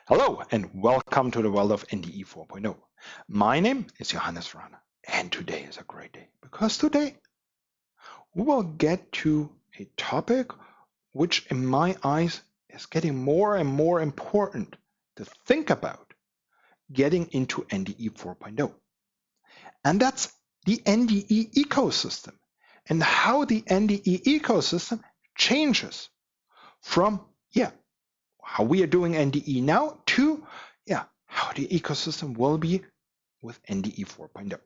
Hello and welcome to the World of NDE 4.0. My name is Johannes Rana and today is a great day because today we will get to a topic which in my eyes is getting more and more important to think about getting into NDE 4.0. And that's the NDE ecosystem and how the NDE ecosystem changes from how we are doing NDE now to how the ecosystem will be with NDE 4.0.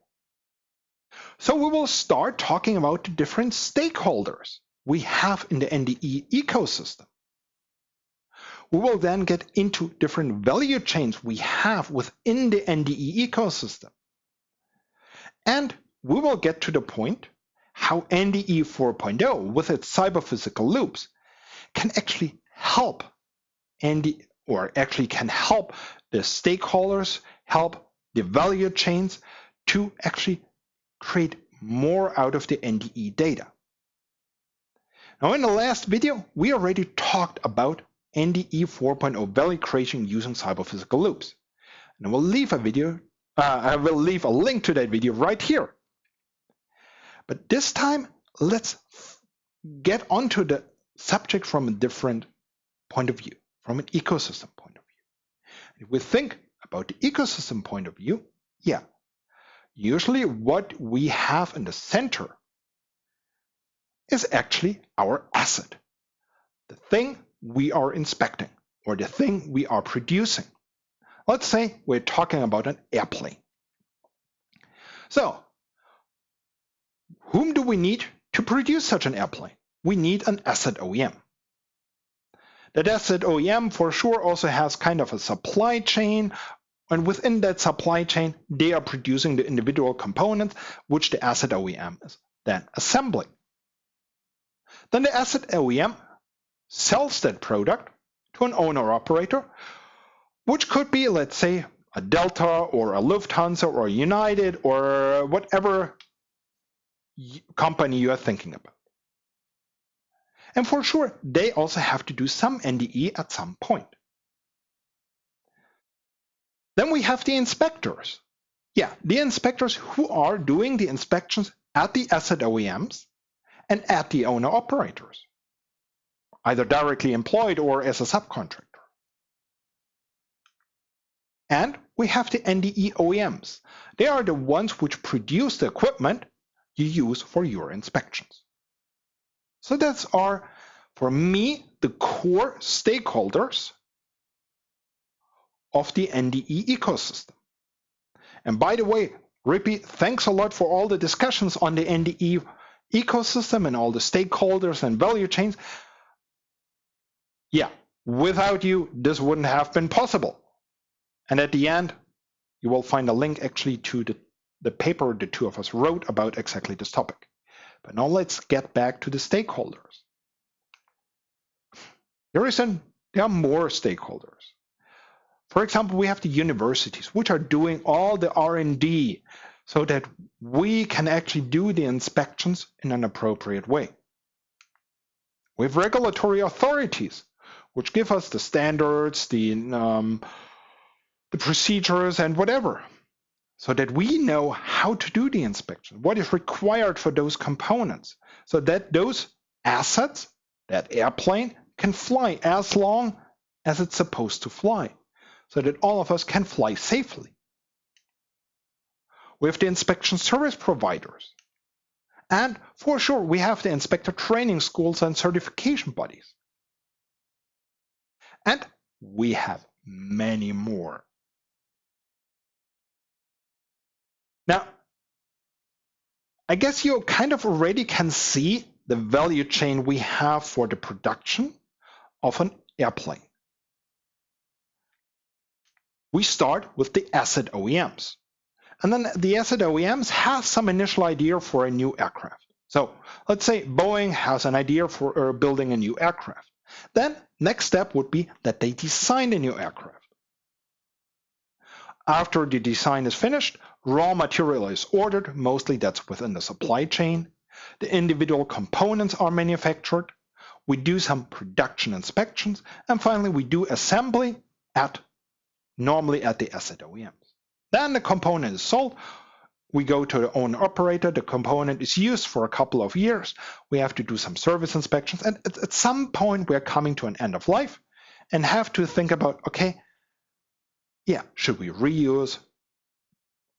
So we will start talking about the different stakeholders we have in the NDE ecosystem. We will then get into different value chains we have within the NDE ecosystem. And we will get to the point how NDE 4.0 with its cyber-physical loops can actually help can help the stakeholders, help the value chains to actually create more out of the NDE data. Now in the last video, we already talked about NDE 4.0 value creation using cyber-physical loops. And I will leave a link to that video right here. But this time, let's get onto the subject from a different point of view, from an ecosystem point of view. If we think about the ecosystem point of view, usually what we have in the center is actually our asset, the thing we are inspecting or the thing we are producing. Let's say we're talking about an airplane. So, whom do we need to produce such an airplane? We need an asset OEM. That asset OEM for sure also has kind of a supply chain, and within that supply chain, they are producing the individual components which the asset OEM is then assembling. Then the asset OEM sells that product to an owner-operator, which could be, let's say, a Delta or a Lufthansa or a United or whatever company you are thinking about. And for sure, they also have to do some NDE at some point. Then we have the inspectors. The inspectors who are doing the inspections at the asset OEMs and at the owner-operators, either directly employed or as a subcontractor. And we have the NDE OEMs. They are the ones which produce the equipment you use for your inspections. So that's for me, the core stakeholders of the NDE ecosystem. And by the way, Ripi, thanks a lot for all the discussions on the NDE ecosystem and all the stakeholders and value chains. Without you, this wouldn't have been possible. And at the end, you will find a link actually to the paper the two of us wrote about exactly this topic. But now let's get back to the stakeholders. There are more stakeholders. For example, we have the universities, which are doing all the R&D so that we can actually do the inspections in an appropriate way. We have regulatory authorities, which give us the standards, the procedures, and whatever, so that we know how to do the inspection, what is required for those components, so that those assets, that airplane, can fly as long as it's supposed to fly, so that all of us can fly safely. We have the inspection service providers. And for sure, we have the inspector training schools and certification bodies. And we have many more. Now, I guess you kind of already can see the value chain we have for the production of an airplane. We start with the asset OEMs. And then the asset OEMs have some initial idea for a new aircraft. So let's say Boeing has an idea for building a new aircraft. Then next step would be that they design a new aircraft. After the design is finished, raw material is ordered, mostly that's within the supply chain. The individual components are manufactured. We do some production inspections, and finally we do assembly at normally at the asset OEMs. Then the component is sold. We go to the owner operator. The component is used for a couple of years. We have to do some service inspections. And at some point, we're coming to an end of life and have to think about, okay, yeah, should we reuse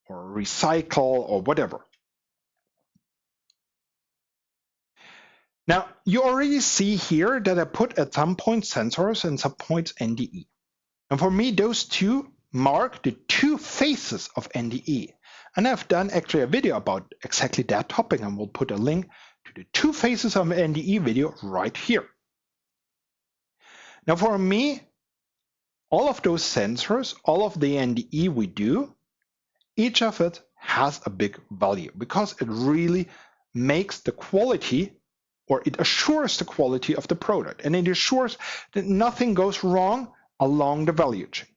or recycle or whatever? Now, you already see here that I put at some point sensors and some points NDE. And for me, those two mark the two phases of NDE. And I've done actually a video about exactly that topic, and we'll put a link to the two phases of NDE video right here. Now, for me, all of those sensors, all of the NDE we do, each of it has a big value because it really makes the quality, or it assures the quality of the product, and it assures that nothing goes wrong along the value chain.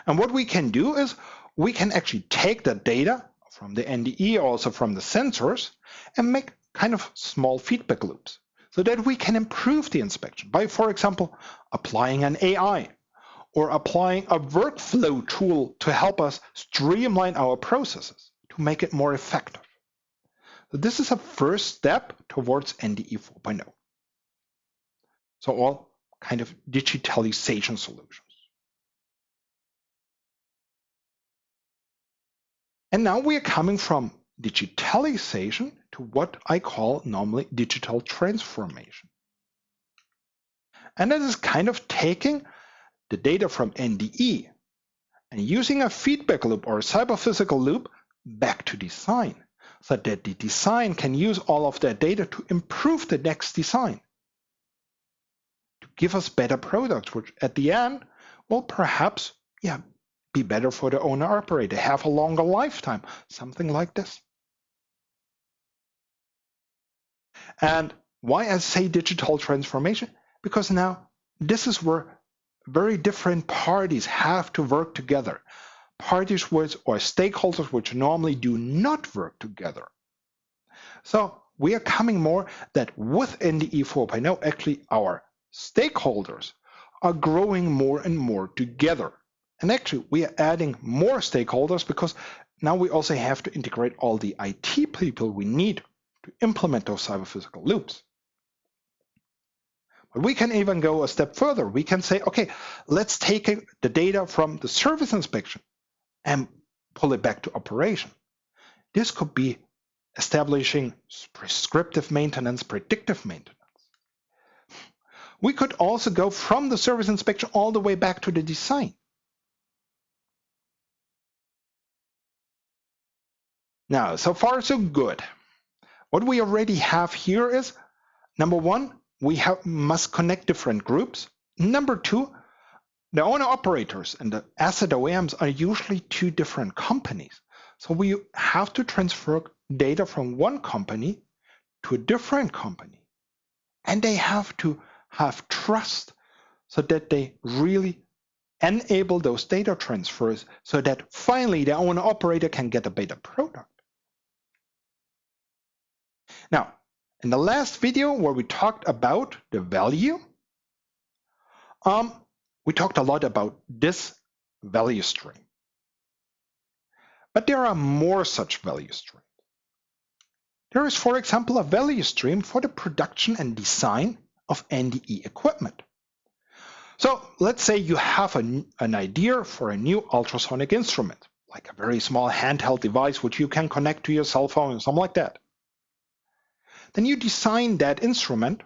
And what we can do is we can actually take the data from the NDE, also from the sensors, and make kind of small feedback loops so that we can improve the inspection by, for example, applying an AI or applying a workflow tool to help us streamline our processes to make it more effective. So this is a first step towards NDE 4.0. So all kind of digitalization solutions. And now we are coming from digitalization to what I call normally digital transformation. And that is kind of taking the data from NDE and using a feedback loop or a cyber-physical loop back to design, so that the design can use all of that data to improve the next design, to give us better products, which at the end will perhaps be better for the owner operator, have a longer lifetime, something like this. And why I say digital transformation? Because now this is where very different parties have to work together. Parties which, or stakeholders which normally do not work together. So we are coming more that with NDE 4.0, actually our stakeholders are growing more and more together. And actually we are adding more stakeholders because now we also have to integrate all the IT people we need to implement those cyber-physical loops. But we can even go a step further. We can say, okay, let's take the data from the service inspection and pull it back to operation. This could be establishing prescriptive maintenance, predictive maintenance. We could also go from the service inspection all the way back to the design. Now, so far so good. What we already have here is, number one, we must connect different groups. Number two, the owner operators and the asset OEMs are usually two different companies. So we have to transfer data from one company to a different company. And they have to have trust so that they really enable those data transfers so that finally the owner operator can get a better product. Now, in the last video where we talked about the value, we talked a lot about this value stream. But there are more such value streams. There is, for example, a value stream for the production and design of NDE equipment. So let's say you have an idea for a new ultrasonic instrument, like a very small handheld device which you can connect to your cell phone or something like that. Then you design that instrument.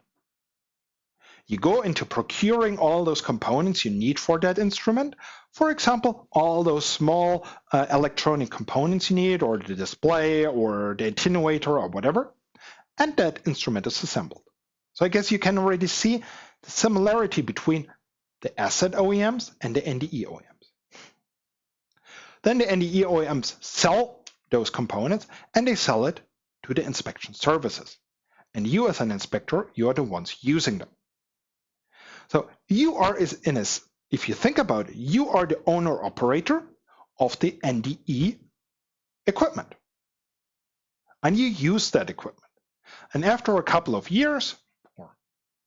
You go into procuring all those components you need for that instrument. For example, all those small electronic components you need, or the display, or the attenuator, or whatever. And that instrument is assembled. So I guess you can already see the similarity between the asset OEMs and the NDE OEMs. Then the NDE OEMs sell those components, and they sell it to the inspection services. And you as an inspector, you are the ones using them. So you are, if you think about it, you are the owner operator of the NDE equipment. And you use that equipment. And after a couple of years, or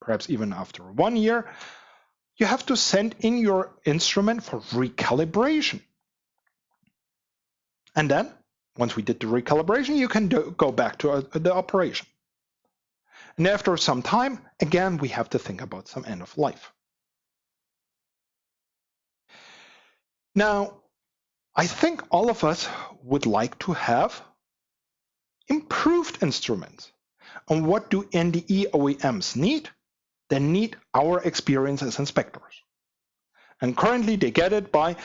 perhaps even after 1 year, you have to send in your instrument for recalibration. And then, once we did the recalibration, you can go back to the operation. And after some time, again, we have to think about some end of life. Now, I think all of us would like to have improved instruments. And what do NDE OEMs need? They need our experience as inspectors. And currently they get it by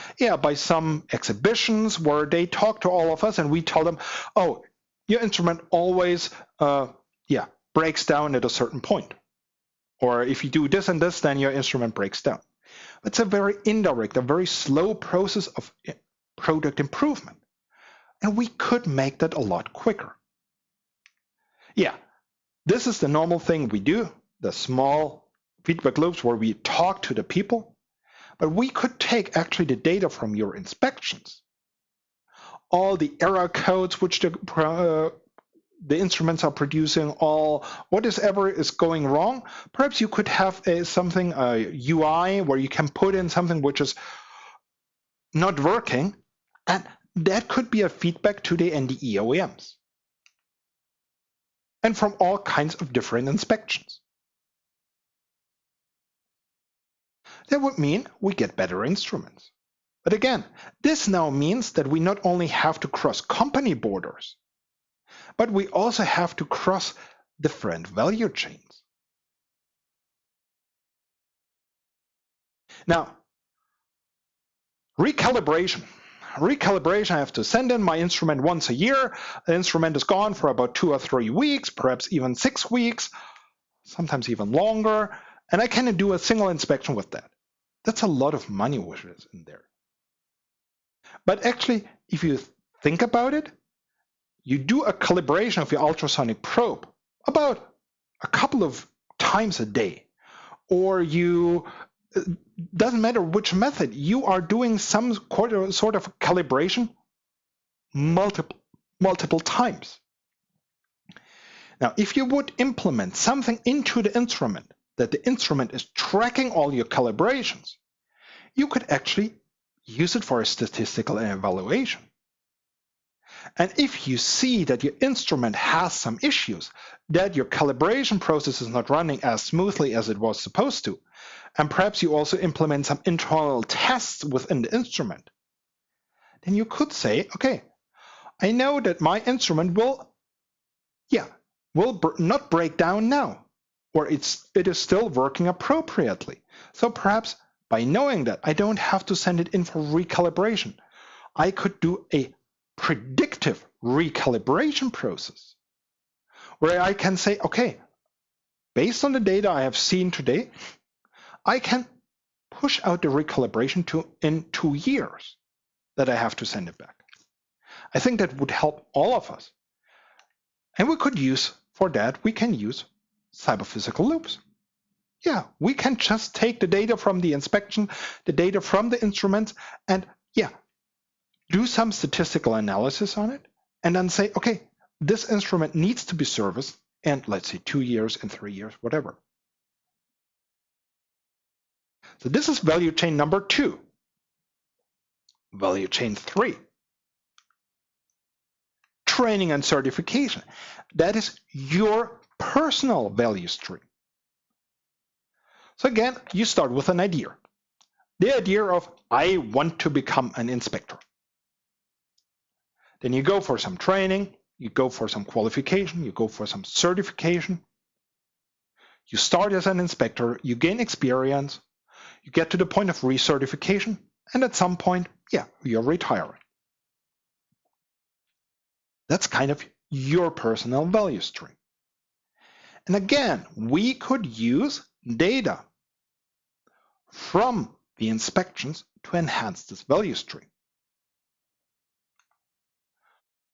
some exhibitions where they talk to all of us and we tell them, oh, your instrument always breaks down at a certain point. Or if you do this and this, then your instrument breaks down. It's a very indirect, a very slow process of product improvement. And we could make that a lot quicker. Yeah, this is the normal thing we do, the small feedback loops where we talk to the people. But we could take actually the data from your inspections, all the error codes which the instruments are producing, all whatever is going wrong. Perhaps you could have a UI where you can put in something which is not working, and that could be a feedback to the NDE OEMs. And from all kinds of different inspections. That would mean we get better instruments. But again, this now means that we not only have to cross company borders, but we also have to cross different value chains. Now, recalibration. Recalibration, I have to send in my instrument once a year. The instrument is gone for about 2 or 3 weeks, perhaps even 6 weeks, sometimes even longer, and I can do a single inspection with that. That's a lot of money which is in there. But actually, if you think about it, you do a calibration of your ultrasonic probe about a couple of times a day, or doesn't matter which method, you are doing some sort of calibration multiple times. Now, if you would implement something into the instrument, that the instrument is tracking all your calibrations, you could actually use it for a statistical evaluation. And if you see that your instrument has some issues, that your calibration process is not running as smoothly as it was supposed to, and perhaps you also implement some internal tests within the instrument, then you could say, okay, I know that my instrument will not break down now, or it is still working appropriately. So perhaps by knowing that, I don't have to send it in for recalibration. I could do a predictive recalibration process where I can say, okay, based on the data I have seen today, I can push out the recalibration in 2 years that I have to send it back. I think that would help all of us. And we can use cyber-physical loops. Yeah, we can just take the data from the inspection, the data from the instruments, and do some statistical analysis on it, and then say, okay, this instrument needs to be serviced in, let's say, 2 years and 3 years, whatever. So this is value chain number 2. Value chain 3. Training and certification. That is your personal value stream. So again, you start with an idea. The idea of, I want to become an inspector. Then you go for some training, you go for some qualification, you go for some certification. You start as an inspector, you gain experience, you get to the point of recertification, and at some point, you're retiring. That's kind of your personal value stream. And again, we could use data from the inspections to enhance this value stream.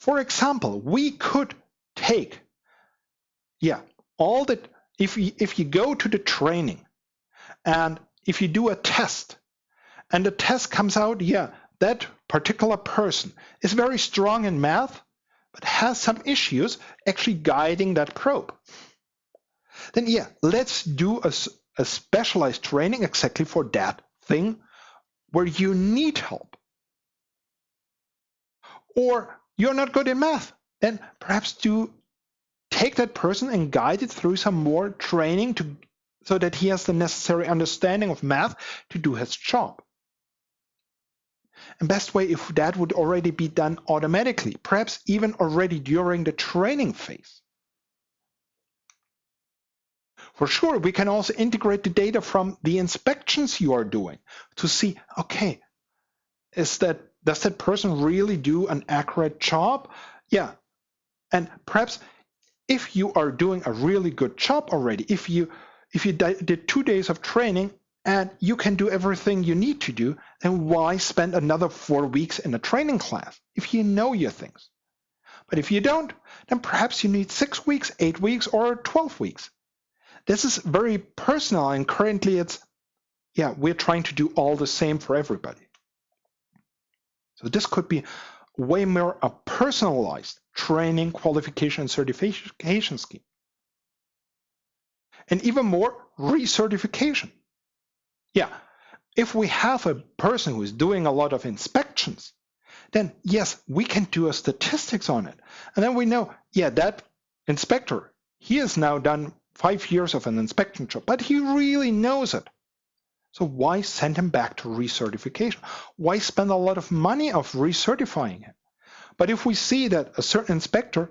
For example, we could take, all that, if you go to the training and if you do a test and the test comes out, that particular person is very strong in math, but has some issues actually guiding that probe. Then let's do a specialized training exactly for that thing where you need help. Or you're not good in math, then perhaps do take that person and guide it through some more training so that he has the necessary understanding of math to do his job. And best way if that would already be done automatically, perhaps even already during the training phase. For sure, we can also integrate the data from the inspections you are doing to see, okay, does that person really do an accurate job? Yeah. And perhaps if you are doing a really good job already, if you did 2 days of training and you can do everything you need to do, then why spend another 4 weeks in a training class if you know your things? But if you don't, then perhaps you need 6 weeks, 8 weeks, or 12 weeks. This is very personal, and currently we're trying to do all the same for everybody. So this could be way more a personalized training, qualification, and certification scheme. And even more, recertification. Yeah, if we have a person who is doing a lot of inspections, then yes, we can do a statistics on it. And then we know, yeah, that inspector, he has now done 5 years of an inspection job, but he really knows it. So why send him back to recertification? Why spend a lot of money of recertifying him? But if we see that a certain inspector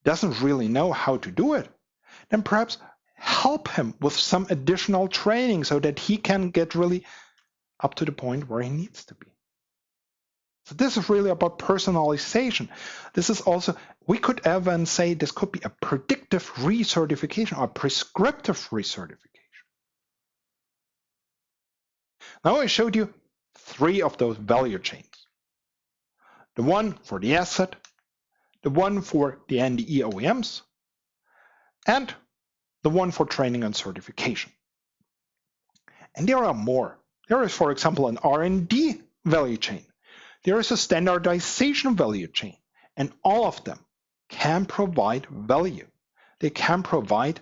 doesn't really know how to do it, then perhaps help him with some additional training so that he can get really up to the point where he needs to be. So this is really about personalization. This is also, we could even say this could be a predictive re-certification or prescriptive re-certification. Now I showed you 3 of those value chains. The one for the asset, the one for the NDE OEMs, and the one for training and certification. And there are more. There is, for example, an R&D value chain. There is a standardization value chain, and all of them can provide value. They can provide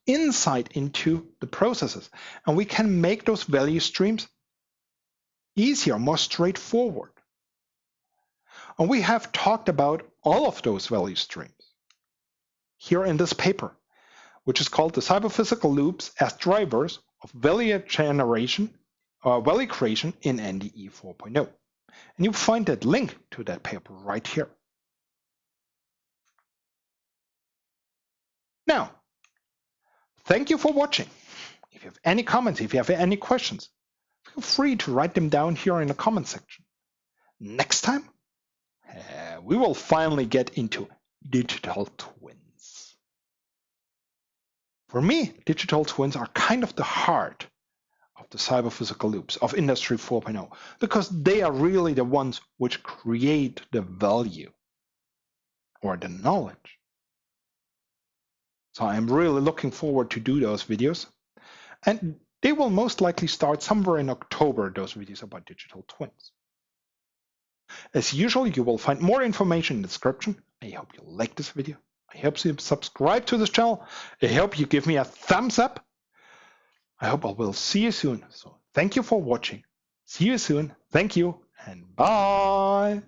insight into the processes, and we can make those value streams easier, more straightforward. And we have talked about all of those value streams here in this paper, which is called the Cyber-Physical Loops as Drivers of Value Generation or Value Creation in NDE 4.0. And you find that link to that paper right here. Now, thank you for watching. If you have any comments, if you have any questions, feel free to write them down here in the comment section. Next time, we will finally get into digital twins. For me, digital twins are kind of the heart of the cyber-physical loops of Industry 4.0 because they are really the ones which create the value or the knowledge. So I'm really looking forward to do those videos, and they will most likely start somewhere in October, those videos about digital twins. As usual, you will find more information in the description. I hope you like this video. I hope you subscribe to this channel. I hope you give me a thumbs up. I hope I will see you soon. So thank you for watching. See you soon. Thank you and bye.